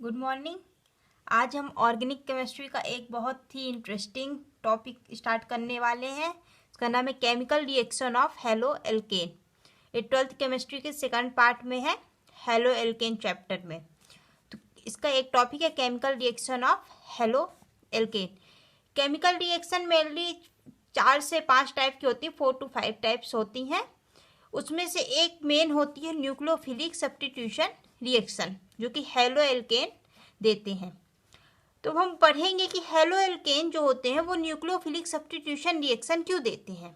Good morning. आज हम organic chemistry का एक बहुत ही इंटरेस्टिंग टॉपिक स्टार्ट करने वाले हैं। इसका नाम है chemical reaction of halo alkane. ये 12th केमिस्ट्री के सेकंड पार्ट में है, हेलो एल्केन चैप्टर में। तो इसका एक टॉपिक है chemical reaction of halo alkane. Chemical reaction mainly 4 से 5 टाइप की होती है, 4 to 5 टाइप्स होती हैं। उसमें से एक मेन होती है न्यूक्लियोफिलिक सब्स्टिट्यूशन रिएक्शन, जो कि हेलो एल्केन देते हैं। तो हम पढ़ेंगे कि हेलो एल्केन जो होते हैं वो न्यूक्लियोफिलिक सब्स्टिट्यूशन रिएक्शन क्यों देते हैं।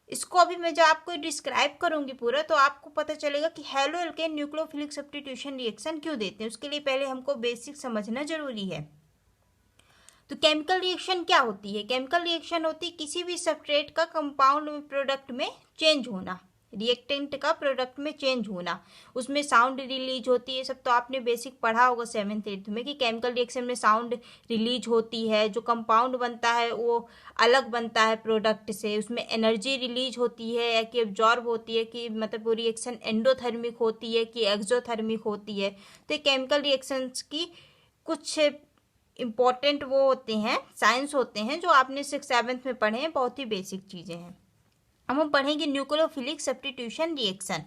इसको अभी मैं जो आपको डिस्क्राइब करूंगी पूरा, तो आपको पता चलेगा कि halo alkane nucleophilic substitution reaction क्यों देते हैं। उसके लिए पहले हमको बेसिक समझना जरूरी है। तो केमिकल रिएक्शन क्या होती है? केमिकल रिएक्शन होती है किसी भी सबस्ट्रेट का कंपाउंड प्रोडक्ट में चेंज होना, रिएक्टेंट का प्रोडक्ट में चेंज होना। उसमें साउंड रिलीज होती है, सब तो आपने बेसिक पढ़ा होगा 7th 8th में कि केमिकल रिएक्शन में साउंड रिलीज होती है। जो कंपाउंड बनता है वो अलग बनता है प्रोडक्ट से, उसमें एनर्जी रिलीज होती है या कि एब्जॉर्ब होती है, कि मतलब वो रिएक्शन एंडोथर्मिक होती है कि एक्सोथर्मिक होती है। तो केमिकल रिएक्शंस की कुछ इम्पॉर्टेंट वो होते हैं, साइंस होते हैं, जो आपने 6th 7th में पढ़े हैं। बहुत ही बेसिक चीज़ें हैं। अब हम पढ़ेंगे न्यूक्लियोफिलिक सब्स्टिट्यूशन रिएक्शन।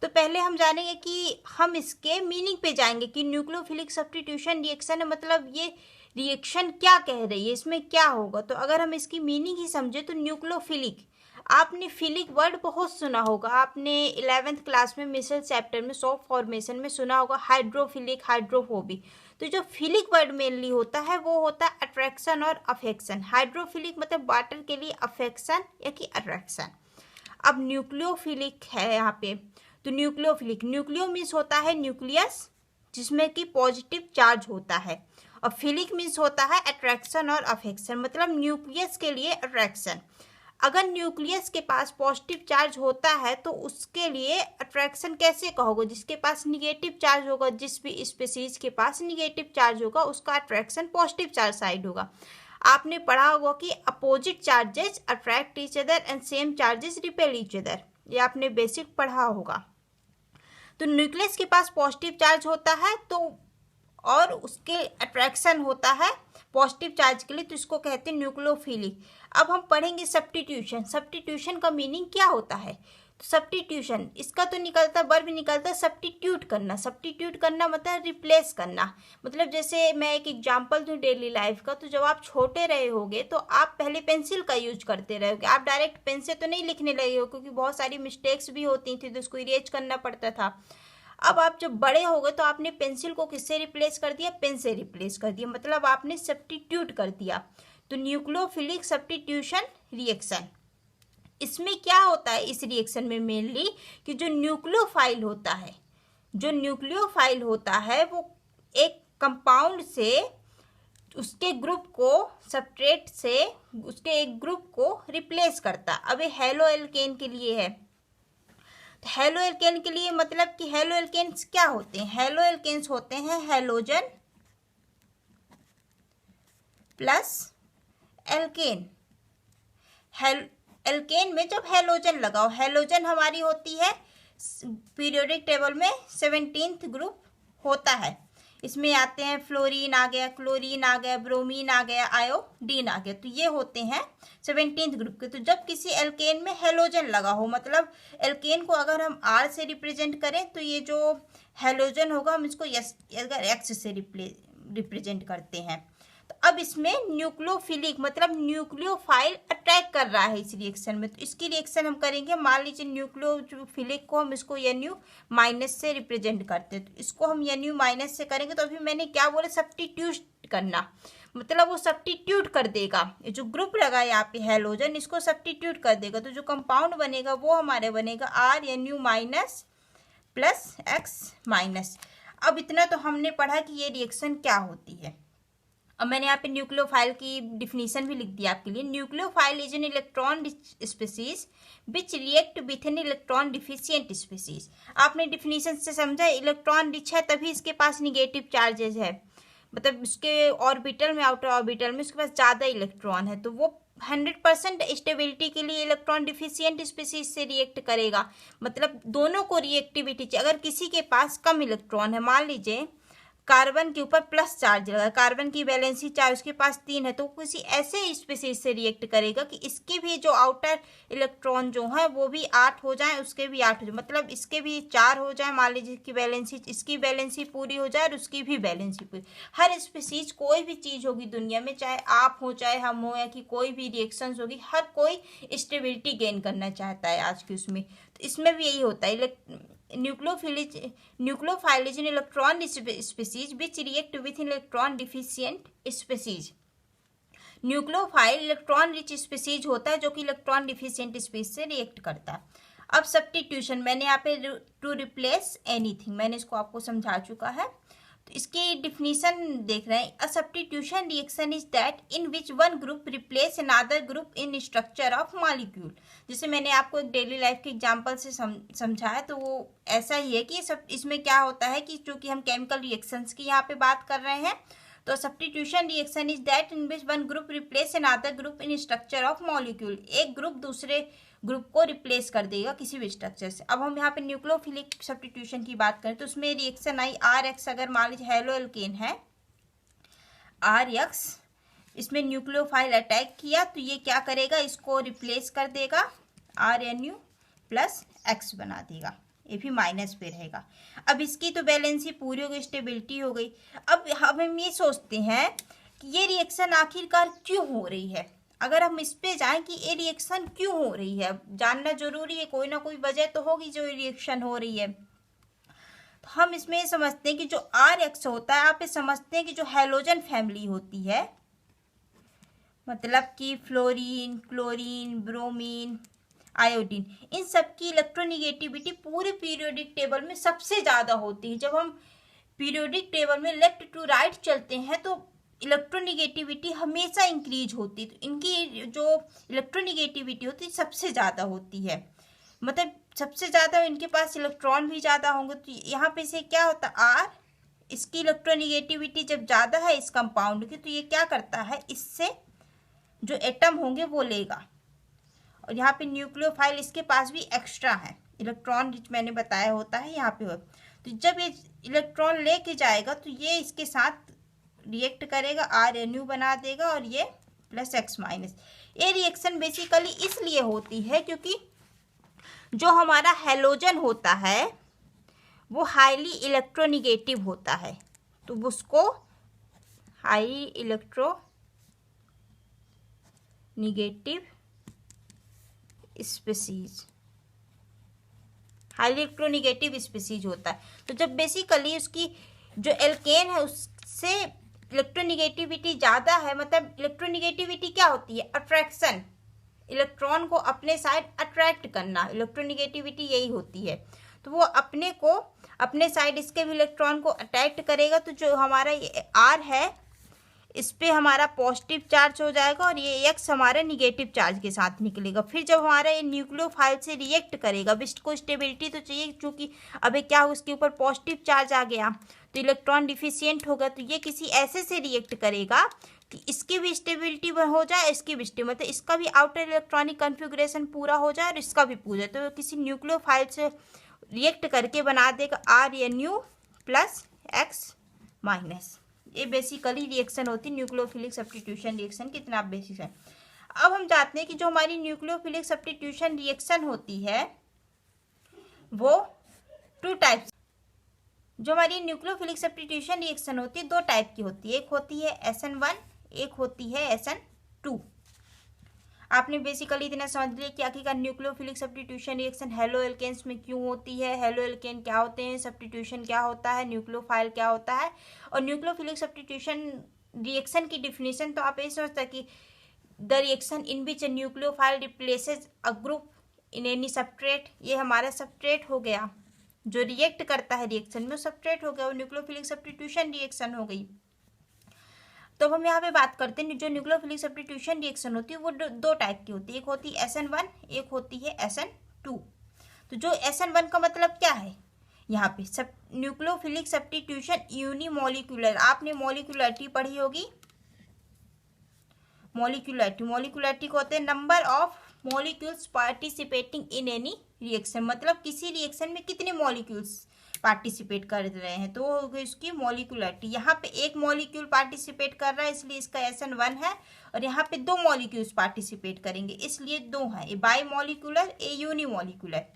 तो पहले हम जानेंगे कि हम इसके मीनिंग पे जाएंगे कि न्यूक्लियोफिलिक सब्स्टिट्यूशन रिएक्शन है, मतलब ये रिएक्शन क्या कह रही है, इसमें क्या होगा। तो अगर हम इसकी मीनिंग ही समझे तो न्यूक्लियोफिलिक, आपने फिलिक वर्ड बहुत सुना होगा, आपने 11th क्लास में मिसल चैप्टर में सॉल्ट फॉर्मेशन में सुना होगा हाइड्रोफिलिक, हाइड्रोफोबिक। तो जो फिलिक वर्ड मेनली होता है वो होता है अट्रैक्शन और अफेक्शन। हाइड्रोफिलिक मतलब वाटर के लिए, अफेक्शन या कि अट्रैक्शन। अब न्यूक्लियोफिलिक है यहाँ पे, तो न्यूक्लियोफिलिक, न्यूक्लियो मीन्स होता है न्यूक्लियस जिसमें कि पॉजिटिव चार्ज होता है, और फिलिक मीन्स होता है अट्रैक्शन और अफेक्शन, मतलब न्यूक्लियस के लिए अट्रैक्शन। अगर न्यूक्लियस के पास पॉजिटिव चार्ज होता है तो उसके लिए अट्रैक्शन कैसे कहोगे? जिसके पास निगेटिव चार्ज होगा, जिस भी स्पीसीज के पास निगेटिव चार्ज होगा उसका अट्रैक्शन पॉजिटिव चार्ज साइड होगा। आपने पढ़ा होगा कि opposite charges attract each other and same charges repel each other, ये आपने बेसिक पढ़ा होगा। तो न्यूक्लियस के पास पॉजिटिव चार्ज होता है तो और उसके अट्रैक्शन होता है पॉजिटिव चार्ज के लिए, तो इसको कहते हैं न्यूक्लियोफिलिक। अब हम पढ़ेंगे सब्स्टिट्यूशन। सब्स्टिट्यूशन का मीनिंग क्या होता है? तो सब्स्टिट्यूशन, इसका तो निकलता वर्ब निकलता सब्स्टिट्यूट करना। सब्स्टिट्यूट करना मतलब रिप्लेस करना। मतलब जैसे मैं एक एग्जांपल दूं डेली लाइफ का, तो जब आप छोटे रहे होगे तो आप पहले पेंसिल का यूज करते रहोगे, आप डायरेक्ट पेन से तो नहीं लिखने लगे हो, क्योंकि बहुत सारी मिस्टेक्स भी होती थी तो उसको इरेज करना पड़ता था। अब आप जब बड़े हो गए तो आपने पेंसिल को किससे रिप्लेस कर दिया? पेन से रिप्लेस कर दिया, मतलब आपने सब्स्टिट्यूट कर दिया। तो न्यूक्लियोफिलिक सब्स्टिट्यूशन रिएक्शन, इसमें क्या होता है इस रिएक्शन में मेनली कि जो न्यूक्लियोफाइल होता है, जो न्यूक्लियोफाइल होता है वो एक कंपाउंड से उसके ग्रुप को, सब्सट्रेट से उसके एक ग्रुप को रिप्लेस करता। अब ये हेलो एल्केन के लिए है। हेलो एल्केन के लिए मतलब कि हेलो एल्केन्स क्या होते हैं? हेलो एल्केन्स होते हैं हेलोजन प्लस एल्केन। एल्केन में जब हेलोजन लगाओ, हेलोजन हमारी होती है पीरियोडिक टेबल में 17th ग्रुप होता है। इसमें आते हैं फ्लोरीन आ गया, क्लोरीन आ गया, ब्रोमीन आ गया, आयोडीन आ गया, तो ये होते हैं 17th ग्रुप के। तो जब किसी एल्केन में हेलोजन लगा हो, मतलब एल्केन को अगर हम आर से रिप्रेजेंट करें तो ये जो हेलोजन होगा हम इसको एक्स से रिप्रेजेंट करते हैं। तो अब इसमें न्यूक्लियोफिलिक मतलब न्यूक्लियोफाइल अटैक कर रहा है इस रिएक्शन में, तो इसकी रिएक्शन हम करेंगे। मान लीजिए न्यूक्लियोफिलिक को हम इसको NU माइनस से रिप्रेजेंट करते हैं, तो इसको हम NU माइनस से करेंगे। तो अभी मैंने क्या बोला? सब्स्टिट्यूट करना, मतलब वो सब्स्टिट्यूट कर देगा। ये जो ग्रुप लगा यहाँ पे हेलोजन, इसको सब्स्टिट्यूट कर देगा, तो जो कंपाउंड बनेगा वो हमारे बनेगा RNU minus plus X minus. अब इतना तो हमने पढ़ा कि ये रिएक्शन क्या होती है। अब मैंने यहाँ पे न्यूक्लियोफाइल की डिफिनीशन भी लिख दिया आपके लिए। Nucleophile is an electron rich species which react with an electron deficient species. आपने डिफिनीशन से समझा, इलेक्ट्रॉन रिच है तभी इसके पास निगेटिव चार्जेस है, मतलब उसके ऑर्बिटल में, आउटर ऑर्बिटल में उसके पास ज़्यादा इलेक्ट्रॉन है, तो वो 100% स्टेबिलिटी के लिए इलेक्ट्रॉन डिफिशियंट स्पीसीज से रिएक्ट करेगा। मतलब दोनों को रिएक्टिविटी चाहिए। अगर किसी के पास कम इलेक्ट्रॉन है, मान लीजिए कार्बन के ऊपर प्लस चार्ज लगा, कार्बन की वैलेंसी चार्ज उसके पास 3 है, तो किसी ऐसे स्पीसीज से रिएक्ट करेगा कि इसकी भी जो आउटर इलेक्ट्रॉन जो है वो भी 8 हो जाए, उसके भी 8 हो जाए, मतलब इसके भी 4 हो जाए, मान लीजिए कि वैलेंसी, इसकी वैलेंसी पूरी हो जाए और उसकी भी वैलेंसी पूरी। हर स्पीसीज कोई भी चीज़ होगी दुनिया में, चाहे आप हो चाहे हम हो, या कि कोई भी रिएक्शंस होगी, हर कोई स्टेबिलिटी गेन करना चाहता है आज के उसमें। तो इसमें भी यही होता है। Nucleophile is an electron species which react with electron deficient species. Nucleophile electron rich species होता है जो कि इलेक्ट्रॉन डिफिशिएंट स्पीसीज से रिएक्ट करता है। अब सब्स्टिट्यूशन, मैंने यहाँ पे टू रिप्लेस एनीथिंग, मैंने इसको आपको समझा चुका है। तो इसकी डिफिनीशन देख रहे हैं। A substitution reaction is that in which one group replace another group in structure of molecule. जैसे मैंने आपको एक डेली लाइफ के एग्जांपल से समझाया, तो वो ऐसा ही है कि सब इसमें क्या होता है कि चूंकि हम केमिकल रिएक्शंस की यहाँ पे बात कर रहे हैं, तो substitution reaction is that in which one group replace another group in structure of molecule. एक ग्रुप दूसरे ग्रुप को रिप्लेस कर देगा किसी भी स्ट्रक्चर से। अब हम यहाँ पे न्यूक्लियोफिलिक सब्स्टिट्यूशन की बात करें तो उसमें रिएक्शन आई RX, अगर मान लीजिए हेलो एल्केन है RX, इसमें न्यूक्लियोफाइल अटैक किया तो ये क्या करेगा, इसको रिप्लेस कर देगा, RNU प्लस X बना देगा, ये भी माइनस पे रहेगा। अब इसकी तो बैलेंसी पूरी हो गई, स्टेबिलिटी हो गई। अब हम ये सोचते हैं कि ये रिएक्शन आखिरकार क्यों हो रही है। अगर हम इस पे जाएं कि ये रिएक्शन क्यों हो रही है, जानना जरूरी है, कोई ना कोई वजह तो होगी जो रिएक्शन हो रही है। तो हम इसमें ये समझते हैं कि जो RX होता है, आप ये समझते हैं कि जो हैलोजन फैमिली होती है, मतलब कि फ्लोरीन, क्लोरीन, ब्रोमीन, आयोडीन, इन सब की इलेक्ट्रोनिगेटिविटी पूरे पीरियोडिक टेबल में सबसे ज़्यादा होती है। जब हम पीरियोडिक टेबल में लेफ्ट टू राइट चलते हैं तो इलेक्ट्रोनिगेटिविटी हमेशा इंक्रीज होती है। तो इनकी जो इलेक्ट्रोनिगेटिविटी होती है सबसे ज़्यादा होती है, मतलब सबसे ज़्यादा इनके पास इलेक्ट्रॉन भी ज़्यादा होंगे। तो यहाँ पे से क्या होता है, R, इसकी इलेक्ट्रोनिगेटिविटी जब ज़्यादा है इस कंपाउंड की, तो ये क्या करता है, इससे जो एटम होंगे वो लेगा। और यहाँ पे न्यूक्लियोफाइल, इसके पास भी एक्स्ट्रा है, इलेक्ट्रॉन रिच मैंने बताया होता है यहाँ पे। तो जब ये इलेक्ट्रॉन लेके जाएगा तो ये इसके साथ रिएक्ट करेगा, RNU बना देगा और ये प्लस X माइनस। ये रिएक्शन बेसिकली इसलिए होती है क्योंकि जो हमारा हैलोजन होता है वो हाईली इलेक्ट्रोनिगेटिव होता है, तो उसको high electronegative species, highly electronegative species होता है। तो जब बेसिकली उसकी जो एल्केन है उससे इलेक्ट्रोनिगेटिविटी ज़्यादा है, मतलब इलेक्ट्रोनिगेटिविटी क्या होती है, अट्रैक्शन, इलेक्ट्रॉन को अपने साइड अट्रैक्ट करना, इलेक्ट्रोनिगेटिविटी यही होती है। तो वो अपने को अपने साइड इसके भी इलेक्ट्रॉन को अट्रैक्ट करेगा। तो जो हमारा ये R है इस पर हमारा पॉजिटिव चार्ज हो जाएगा और ये X हमारा निगेटिव चार्ज के साथ निकलेगा। फिर जब हमारा ये न्यूक्लियोफाइल से रिएक्ट करेगा, अब इसको स्टेबिलिटी तो चाहिए, क्योंकि अभी क्या हो, उसके ऊपर पॉजिटिव चार्ज आ गया तो इलेक्ट्रॉन डिफिशिएंट होगा, तो ये किसी ऐसे से रिएक्ट करेगा कि इसकी भी स्टेबिलिटी हो जाए, इसकी भी स्टेबिलिटी, मतलब इसका भी आउटर इलेक्ट्रॉनिक कन्फिगरेशन पूरा हो जाए और इसका भी पूरा। तो किसी न्यूक्लियोफाइल से रिएक्ट करके बना देगा RNU प्लस X माइनस। ये बेसिकली रिएक्शन होती है न्यूक्लियोफिलिक सब्स्टिट्यूशन रिएक्शन, कितना बेसिक है। अब हम जानते हैं कि जो हमारी न्यूक्लियोफिलिक सब्स्टिट्यूशन रिएक्शन होती है वो टू टाइप्स, जो हमारी न्यूक्लियोफिलिक सब्स्टिट्यूशन रिएक्शन होती है दो टाइप की होती है, एक होती है SN1, एक होती है SN2। आपने बेसिकली इतना समझ लिया कि आखिरकार nucleophilic substitution reaction halo alkanes में क्यों होती है, हेलो एल्केन क्या होते हैं, सब्स्टिट्यूशन क्या होता है, न्यूक्लियोफाइल क्या होता है। और न्यूक्लियोफिलिक सब्स्टिट्यूशन रिएक्शन की डिफिनीशन तो आप ये सोचते हैं कि the reaction in which nucleophile replaces a group in any substrate, ये हमारा सबस्ट्रेट हो गया, जो रिएक्ट करता है रिएक्शन में सबस्ट्रेट हो गया, वो न्यूक्लियोफिलिक सब्स्टिट्यूशन रिएक्शन हो गई। तो हम यहाँ पे बात करते हैं जो न्यूक्लियोफिलिक सब्स्टिट्यूशन रिएक्शन होती है वो दो टाइप की होती है, एक होती है SN1, एक होती है SN2। तो जो SN1 का मतलब क्या है, यहाँ पे सब न्यूक्लियोफिलिक सब्स्टिट्यूशन यूनिमोलिकुलर, आपने मॉलिक्यूलरिटी पढ़ी होगी, मॉलिक्यूलरिटी को होते हैं number of molecules participating in any reaction, मतलब किसी रिएक्शन में कितने मॉलिक्यूल्स पार्टिसिपेट कर रहे हैं, तो वो होगी इसकी मॉलिक्यूलरिटी। यहाँ पे एक मॉलिक्यूल पार्टिसिपेट कर रहा है इसलिए इसका SN1 है, और यहाँ पे दो मॉलिक्यूल्स पार्टिसिपेट करेंगे इसलिए दो हैं, a bimolecular, a unimolecular,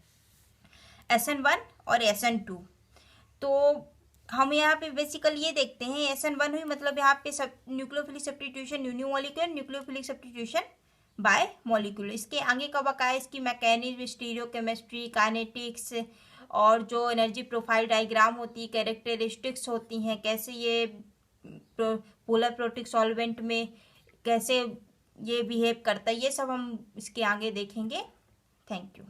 SN1 और SN2। तो हम यहाँ पे बेसिकली ये देखते हैं SN1 हुई मतलब यहाँ पे सब nucleophilic substitution unimolecular, nucleophilic substitution bye molecular. इसके आगे का बकाया इसकी मैकेनिज्म, स्टीरियोकेमिस्ट्री, काइनेटिक्स और जो एनर्जी प्रोफाइल डायग्राम होती है, कैरेक्टरिस्टिक्स होती हैं, कैसे ये पोलर प्रोटिक सॉल्वेंट में कैसे ये बिहेव करता है, ये सब हम इसके आगे देखेंगे। Thank you.